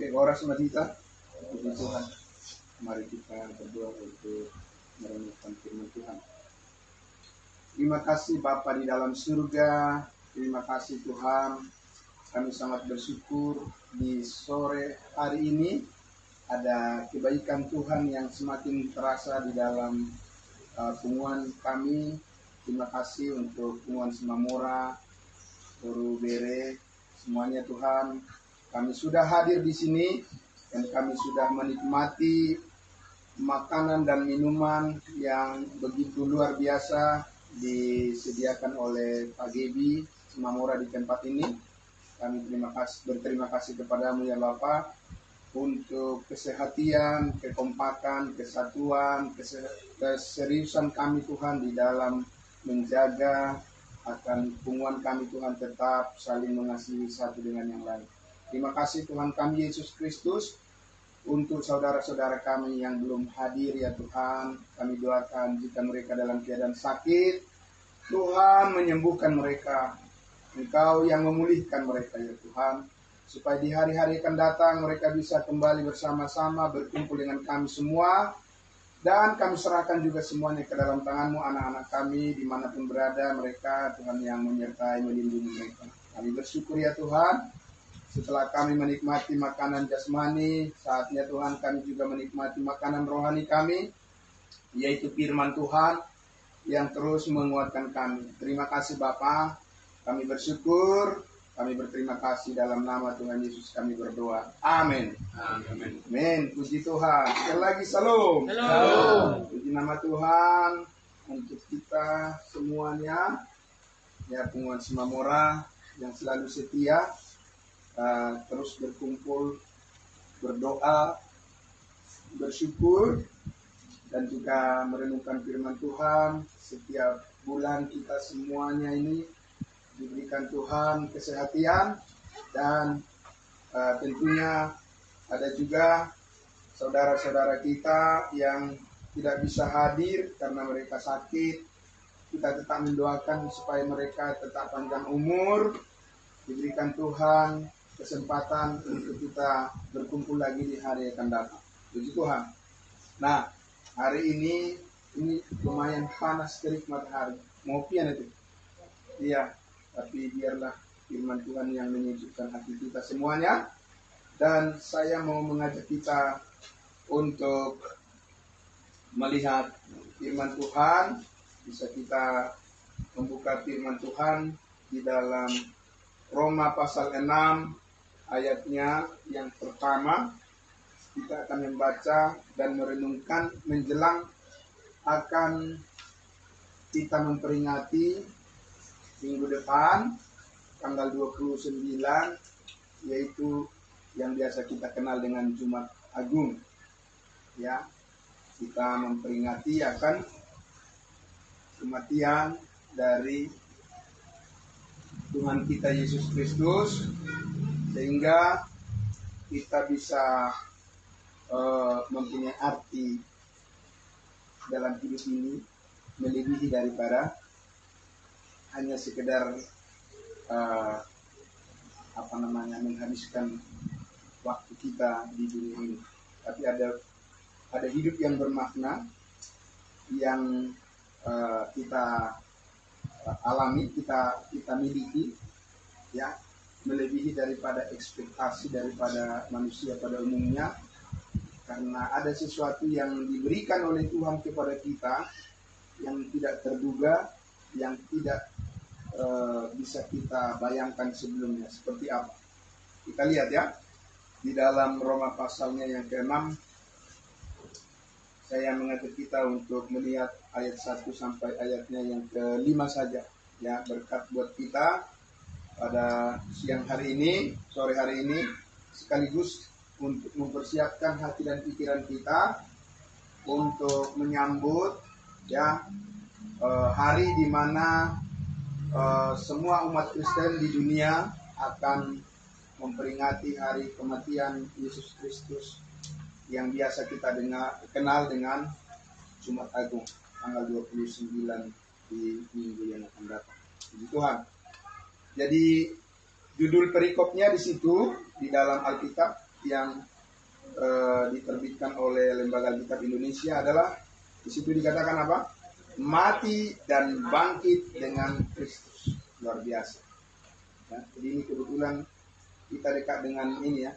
Oke, oras Madita. Puji Tuhan. Mari kita berdoa untuk merenungkan firman Tuhan. Terima kasih Bapa di dalam surga. Terima kasih Tuhan. Kami sangat bersyukur di sore hari ini ada kebaikan Tuhan yang semakin terasa di dalam pengumuman kami. Terima kasih untuk pengumuman Semamora, Toru Bere, semuanya Tuhan. Kami sudah hadir di sini dan kami sudah menikmati makanan dan minuman yang begitu luar biasa disediakan oleh Pak Gebi Semamora di tempat ini. Kami berterima kasih kepadamu ya Bapa untuk kesehatan, kekompakan, kesatuan, keseriusan kami Tuhan di dalam menjaga akan hubungan kami Tuhan tetap saling mengasihi satu dengan yang lain. Terima kasih Tuhan kami Yesus Kristus untuk saudara-saudara kami yang belum hadir ya Tuhan. Kami doakan jika mereka dalam keadaan sakit, Tuhan menyembuhkan mereka. Engkau yang memulihkan mereka ya Tuhan. Supaya di hari-hari akan datang mereka bisa kembali bersama-sama berkumpul dengan kami semua. Dan kami serahkan juga semuanya ke dalam tangan-Mu, anak-anak kami dimanapun berada mereka, Tuhan yang menyertai melindungi mereka. Kami bersyukur ya Tuhan. Setelah kami menikmati makanan jasmani, saatnya Tuhan kami juga menikmati makanan rohani kami, yaitu firman Tuhan yang terus menguatkan kami. Terima kasih Bapa, kami bersyukur, kami berterima kasih dalam nama Tuhan Yesus kami berdoa. Amin. Amin. Amin. Puji Tuhan. Sekali lagi salam. Salam. Puji nama Tuhan untuk kita semuanya, ya pengumuman Semamora yang selalu setia. Terus berkumpul, berdoa, bersyukur, dan juga merenungkan firman Tuhan. Setiap bulan kita semuanya ini diberikan Tuhan kesehatan, dan tentunya ada juga saudara-saudara kita yang tidak bisa hadir karena mereka sakit. Kita tetap mendoakan supaya mereka tetap panjang umur, diberikan Tuhan kesempatan untuk kita berkumpul lagi di hari yang akan datang. Puji Tuhan. Nah, hari ini lumayan panas terik matahari. Mau pian itu? Iya, tapi biarlah firman Tuhan yang menyejukkan hati kita semuanya. Dan saya mau mengajak kita untuk melihat firman Tuhan. Bisa kita membuka firman Tuhan di dalam Roma pasal 6 ayatnya yang pertama. Kita akan membaca dan merenungkan menjelang akan kita memperingati minggu depan tanggal 29, yaitu yang biasa kita kenal dengan Jumat Agung. Ya, kita memperingati akan kematian dari Tuhan kita Yesus Kristus, sehingga kita bisa mempunyai arti dalam hidup ini melebihi daripada hanya sekedar menghabiskan waktu kita di dunia ini. Tapi ada hidup yang bermakna yang kita alami, kita miliki, ya, melebihi daripada ekspektasi daripada manusia pada umumnya, karena ada sesuatu yang diberikan oleh Tuhan kepada kita yang tidak terduga, yang tidak bisa kita bayangkan sebelumnya. Seperti apa? Kita lihat ya, di dalam Roma pasalnya yang ke-6, saya mengajak kita untuk melihat ayat 1 sampai ayatnya yang ke-5 saja. Ya, berkat buat kita pada siang hari ini, sore hari ini, sekaligus untuk mempersiapkan hati dan pikiran kita untuk menyambut ya hari di mana semua umat Kristen di dunia akan memperingati hari kematian Yesus Kristus yang biasa kita kenal dengan Jumat Agung tanggal 29 di minggu yang akan datang. Puji Tuhan. Jadi judul perikopnya di situ di dalam Alkitab yang diterbitkan oleh Lembaga Alkitab Indonesia adalah di situ dikatakan apa? Mati dan bangkit dengan Kristus. Luar biasa. Ya, jadi ini kebetulan kita dekat dengan ini ya.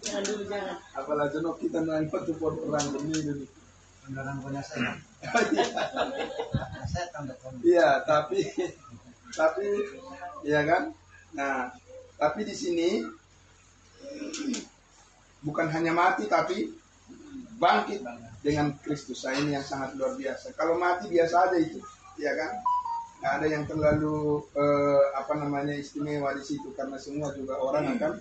Jangan. Apalagi jenok kita nang foto orang ini. Beneran punya saya. Saya tanda tangan. Iya, tapi ya kan? Nah, tapi di sini bukan hanya mati tapi bangkit dengan Kristus. Nah, ini yang sangat luar biasa. Kalau mati biasa aja itu, ya kan? Nggak ada yang terlalu istimewa di situ karena semua juga orang akan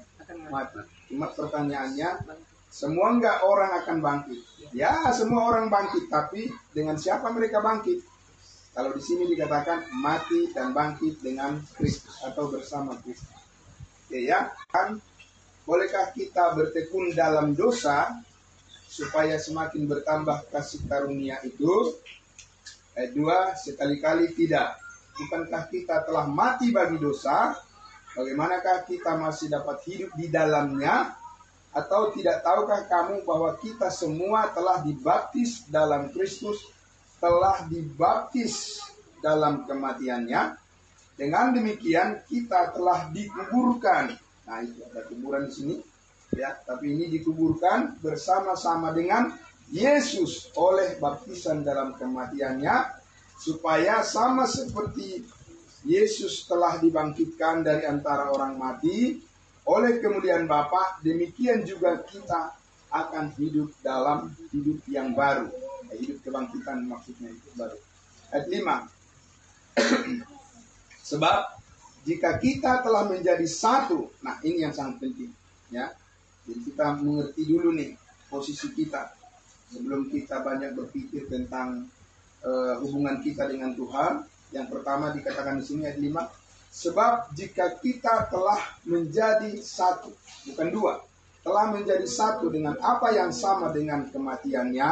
mati. Cuma pertanyaannya, semua nggak orang akan bangkit? Ya, semua orang bangkit, tapi dengan siapa mereka bangkit? Kalau di sini dikatakan mati dan bangkit dengan Kristus atau bersama Kristus. Ya, kan? Bolehkah kita bertekun dalam dosa supaya semakin bertambah kasih karunia itu? Ayat 2, sekali-kali tidak. Bukankah kita telah mati bagi dosa? Bagaimanakah kita masih dapat hidup di dalamnya? Atau tidak tahukah kamu bahwa kita semua telah dibaptis dalam Kristus, telah dibaptis dalam kematiannya? Dengan demikian kita telah dikuburkan. Nah, itu ada kuburan di sini, ya. Tapi ini dikuburkan bersama-sama dengan Yesus oleh baptisan dalam kematiannya, supaya sama seperti Yesus telah dibangkitkan dari antara orang mati oleh kemuliaan Bapa, demikian juga kita akan hidup dalam hidup yang baru. Hidup kebangkitan maksudnya itu baru. Ayat 5. Sebab jika kita telah menjadi satu, nah ini yang sangat penting, ya. Jadi kita mengerti dulu nih posisi kita sebelum kita banyak berpikir tentang hubungan kita dengan Tuhan. Yang pertama dikatakan di sini ayat 5, sebab jika kita telah menjadi satu, bukan dua, telah menjadi satu dengan apa yang sama dengan kematiannya,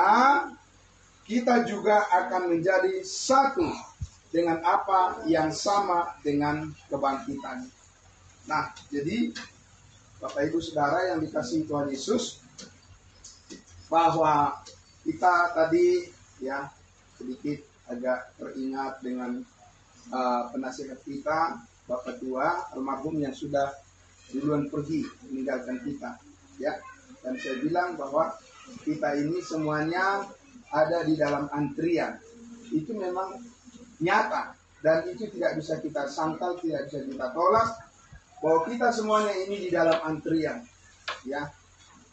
kita juga akan menjadi satu dengan apa yang sama dengan kebangkitan. Nah, jadi Bapak Ibu Saudara yang dikasihi Tuhan Yesus, bahwa kita tadi ya sedikit agak teringat dengan penasihat kita, Bapak Tua almarhum yang sudah duluan pergi meninggalkan kita, ya. Dan saya bilang bahwa kita ini semuanya ada di dalam antrian. Itu memang nyata dan itu tidak bisa kita sangkal, tidak bisa kita tolak bahwa kita semuanya ini di dalam antrian, ya.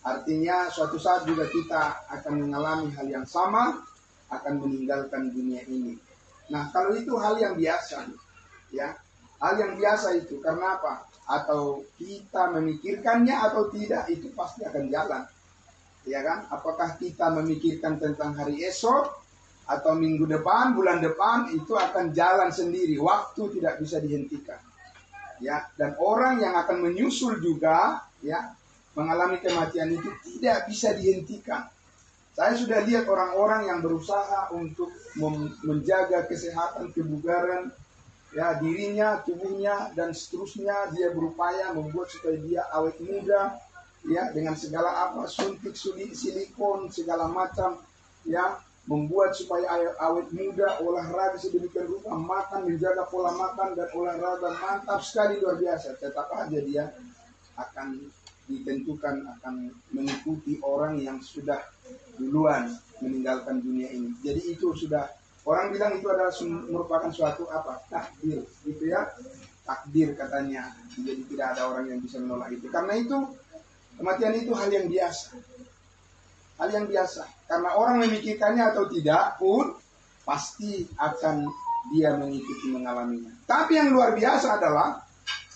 Artinya suatu saat juga kita akan mengalami hal yang sama, akan meninggalkan dunia ini. Nah, kalau itu hal yang biasa, ya, hal yang biasa itu karena apa? Atau kita memikirkannya atau tidak, itu pasti akan jalan, ya kan? Apakah kita memikirkan tentang hari esok atau minggu depan, bulan depan, itu akan jalan sendiri. Waktu tidak bisa dihentikan, ya. Dan orang yang akan menyusul juga, ya, mengalami kematian itu tidak bisa dihentikan. Saya sudah lihat orang-orang yang berusaha untuk menjaga kesehatan, kebugaran, ya, dirinya, tubuhnya, dan seterusnya. Dia berupaya membuat supaya dia awet muda, ya, dengan segala apa, suntik, silikon, segala macam, ya, membuat supaya awet muda, olahraga sedemikian rupa, makan, menjaga pola makan dan olahraga mantap sekali, luar biasa. Tetap aja dia akan ditentukan akan mengikuti orang yang sudah duluan meninggalkan dunia ini. Jadi itu sudah, orang bilang itu adalah merupakan suatu apa? Takdir, gitu ya. Takdir katanya. Jadi tidak ada orang yang bisa menolak itu. Karena itu kematian itu hal yang biasa. Hal yang biasa. Karena orang memikirkannya atau tidak pun pasti akan dia mengikuti mengalaminya. Tapi yang luar biasa adalah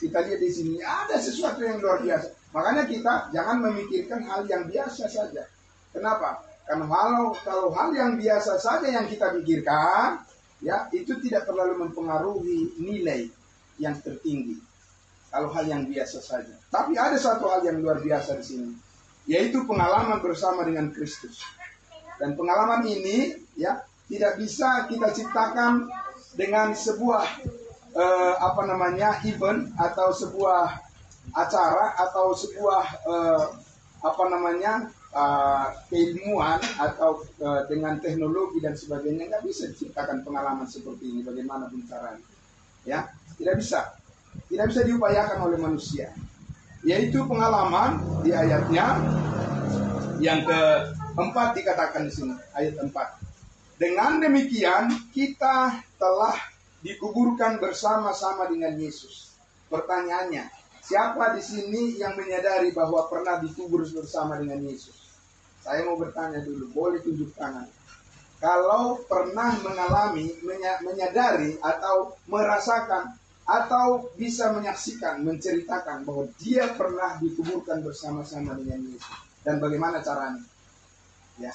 kita lihat di sini ada sesuatu yang luar biasa. Makanya kita jangan memikirkan hal yang biasa saja. Kenapa? Karena kalau hal yang biasa saja yang kita pikirkan, ya, itu tidak terlalu mempengaruhi nilai yang tertinggi. Kalau hal yang biasa saja. Tapi ada satu hal yang luar biasa di sini, yaitu pengalaman bersama dengan Kristus. Dan pengalaman ini, ya, tidak bisa kita ciptakan dengan sebuah event atau sebuah acara atau sebuah keilmuan atau dengan teknologi dan sebagainya, nggak bisa diciptakan pengalaman seperti ini bagaimanapun caranya. Ya, tidak bisa diupayakan oleh manusia. Yaitu pengalaman di ayatnya yang keempat dikatakan di sini, ayat 4. Dengan demikian kita telah dikuburkan bersama-sama dengan Yesus. Pertanyaannya, siapa di sini yang menyadari bahwa pernah dikubur bersama dengan Yesus? Saya mau bertanya dulu, boleh tunjuk tangan. Kalau pernah mengalami, menyadari atau merasakan atau bisa menyaksikan, menceritakan bahwa dia pernah dikuburkan bersama-sama dengan Yesus. Dan bagaimana caranya? Ya,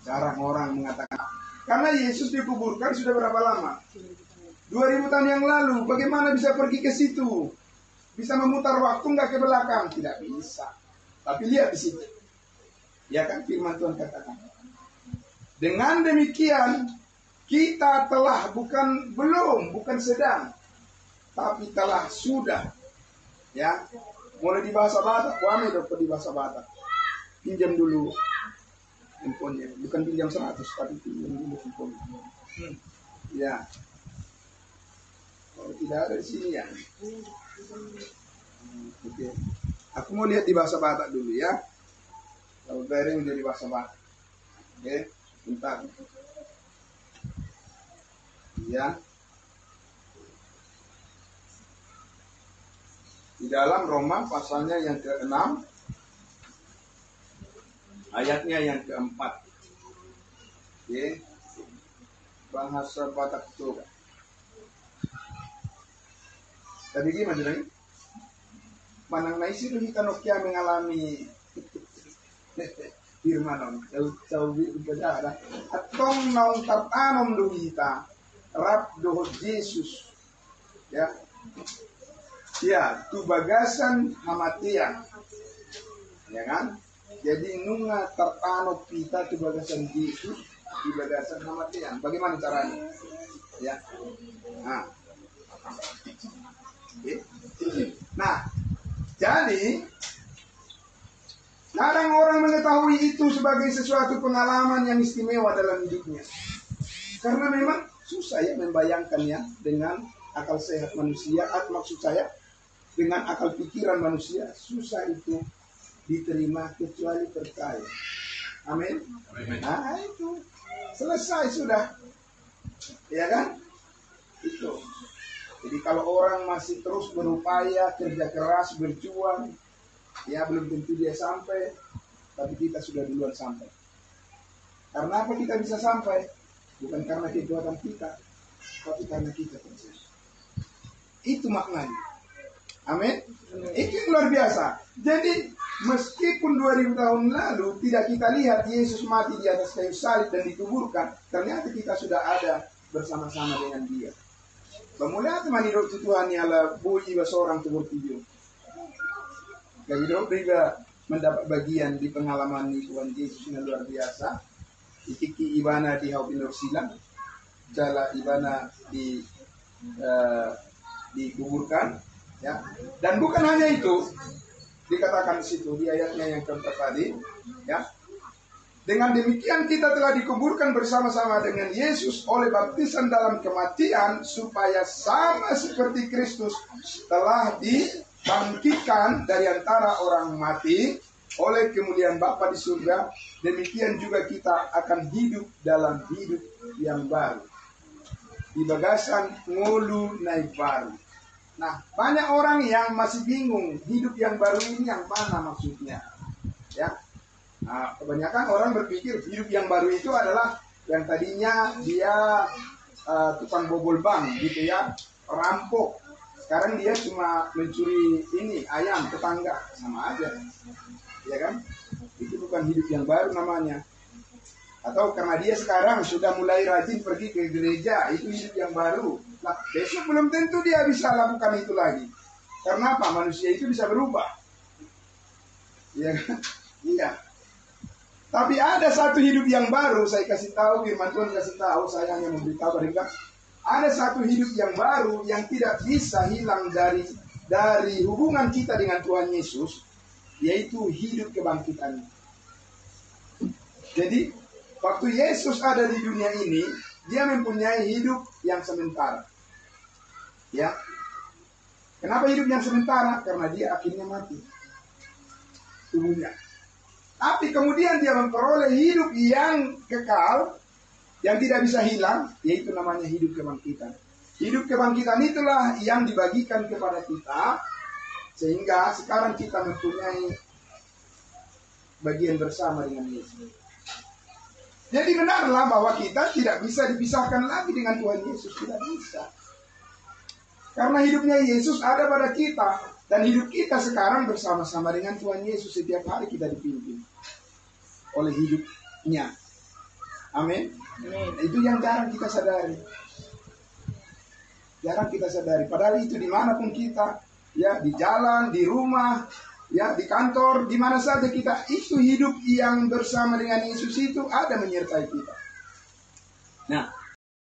cara orang mengatakan, karena Yesus dikuburkan sudah berapa lama? 2000 tahun yang lalu. Bagaimana bisa pergi ke situ? Bisa memutar waktu nggak ke belakang? Tidak bisa. Tapi lihat di situ. Ya kan firman Tuhan katakan. Dengan demikian kita telah bukan sedang, tapi telah sudah. Ya, mulai di bahasa Batak, wame dokter di bahasa Batak. Pinjam dulu handphonenya, bukan pinjam 100, tapi pinjam dulu handphone. Ya, kalau tidak ada di sini ya. Oke, aku mau lihat di bahasa Batak dulu ya. Kalau bearing menjadi bahasa Batak. Oke, bentar. Ya. Di dalam Roma pasalnya yang ke-6, ayatnya yang ke-4. Oke. Bahasa Batak coba. Tadi gimana lagi? Manang naisi itu kita nokia mengalami firmanon jauh berada atong naung tartanom do kita rap do Yesus ya tu bagasan hamatian ya kan, jadi nunga tartano kita tu bagasan Yesus di bagasan hamatian. Bagaimana caranya ya? Nah, jadi kadang orang mengetahui itu sebagai sesuatu pengalaman yang istimewa dalam hidupnya. Karena memang susah ya membayangkannya dengan akal sehat manusia. Maksud saya, dengan akal pikiran manusia, susah itu diterima kecuali percaya. Amin. Nah itu, selesai sudah. Ya kan? Itu. Jadi kalau orang masih terus berupaya, kerja keras, berjuang, ya belum tentu dia sampai, tapi kita sudah duluan sampai. Karena apa kita bisa sampai? Bukan karena kekuatan kita, tapi karena kita percaya. Itu maknanya. Amin. Itu yang luar biasa. Jadi meskipun 2000 tahun lalu tidak kita lihat Yesus mati di atas kayu salib dan dikuburkan, ternyata kita sudah ada bersama-sama dengan dia. Bamula teman hidup Tuhan ialah buji seorang tubur tidur. Kami juga mendapat bagian di pengalaman Tuhan Yesus yang luar biasa. Ikiki ibana di Haupinur Silang, jala ibana dikuburkan, ya. Dan bukan hanya itu, dikatakan di situ di ayatnya yang keempat tadi, ya. Dengan demikian kita telah dikuburkan bersama-sama dengan Yesus oleh baptisan dalam kematian, supaya sama seperti Kristus telah dibangkitkan dari antara orang mati oleh kemuliaan Bapa di surga, demikian juga kita akan hidup dalam hidup yang baru. Di bagasan ngulu naik baru. Nah, banyak orang yang masih bingung hidup yang baru ini yang mana maksudnya, ya. Nah, kebanyakan orang berpikir hidup yang baru itu adalah yang tadinya dia tukang bobol bank gitu ya, rampok. Sekarang dia cuma mencuri ayam tetangga, sama aja, ya kan? Itu bukan hidup yang baru namanya. Atau karena dia sekarang sudah mulai rajin pergi ke gereja, itu hidup yang baru. Nah, besok belum tentu dia bisa lakukan itu lagi. Karena apa? Manusia itu bisa berubah, ya kan? Iya. Tapi ada satu hidup yang baru, saya kasih tahu, firman Tuhan kasih tahu, saya hanya memberitahu mereka. ada satu hidup yang baru yang tidak bisa hilang dari hubungan kita dengan Tuhan Yesus, yaitu hidup kebangkitan. Jadi waktu Yesus ada di dunia ini, dia mempunyai hidup yang sementara. Ya. Kenapa hidup yang sementara? Karena dia akhirnya mati tubuhnya. Tapi kemudian dia memperoleh hidup yang kekal, yang tidak bisa hilang, yaitu namanya hidup kebangkitan. Hidup kebangkitan itulah yang dibagikan kepada kita, sehingga sekarang kita mempunyai bagian bersama dengan Yesus. Jadi benarlah bahwa kita tidak bisa dipisahkan lagi dengan Tuhan Yesus, tidak bisa. Karena hidupnya Yesus ada pada kita, dan hidup kita sekarang bersama-sama dengan Tuhan Yesus. Setiap hari kita dipimpin oleh hidupnya. Amin. Itu yang jarang kita sadari. Jarang kita sadari. Padahal itu dimanapun kita, ya, di jalan, di rumah, ya, di kantor, di mana saja kita, itu hidup yang bersama dengan Yesus itu ada menyertai kita. Nah,